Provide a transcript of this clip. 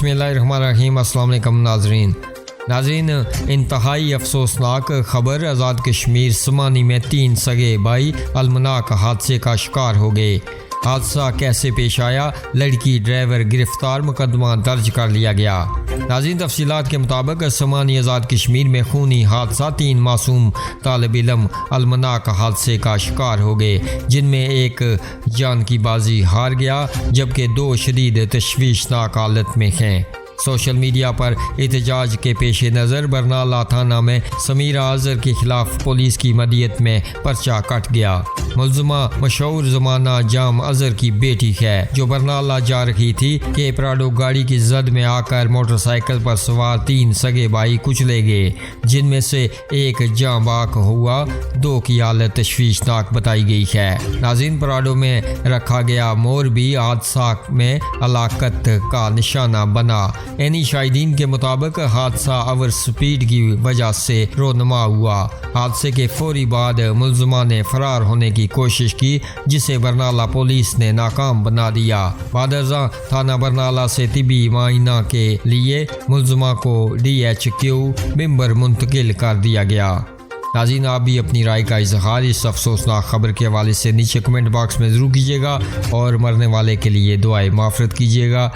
बिस्मिल्लाहिर्रहमानिर्रहीम। अस्सलाम वालेकुम नाज़रीन, इंतहाई अफसोसनाक खबर। आज़ाद कश्मीर समानी में 3 सगे भाई अलमनाक हादसे का शिकार हो गए। हादसा कैसे पेश आया, लड़की ड्राइवर गिरफ्तार, मुकदमा दर्ज कर लिया गया। नाज़रीन, तफसीलात के मुताबिक समानी आज़ाद कश्मीर में खूनी हादसा 3 मासूम तालिब इल्म अलमनाक हादसे का शिकार हो गए, जिनमें एक जान की बाजी हार गया जबकि 2 शदीद तशवीशनाक हालत में हैं। सोशल मीडिया पर एहतजाज के पेश नज़र बरनाला थाना में समीरा अजहर के खिलाफ पुलिस की मदीयत में पर्चा कट गया। मुल्ज़िमा मशहूर ज़माना जाम अजहर की बेटी है, जो बरनाला जा रही थी कि प्राडो गाड़ी की जद में आकर मोटरसाइकिल पर सवार 3 सगे भाई कुचले गए, जिनमें से एक जाँ बाक हुआ, 2 की हालत तशवीशनाक बताई गई है। नाज़रीन, प्राडो में रखा गया मोर भी हादसा में हलाकत का निशाना बना। एनी शाहिदीन के मुताबिक हादसा ओवर स्पीड की वजह से रोनमा हुआ। हादसे के फौरी बाद मुल्ज़िमा ने फरार होने की कोशिश की, जिसे बरनाला पुलिस ने नाकाम बना दिया। बादरजा थाना बरनाला से तिबी मायना के लिए मुल्ज़िमा को DHQ मिंबर मुंतकिल कर दिया गया। नाज़रीन, आप भी अपनी राय का इजहार इस अफसोसनाक खबर के हवाले से नीचे कमेंट बॉक्स में ज़रूर कीजिएगा और मरने वाले के लिए दुआए माफ़रत कीजिएगा।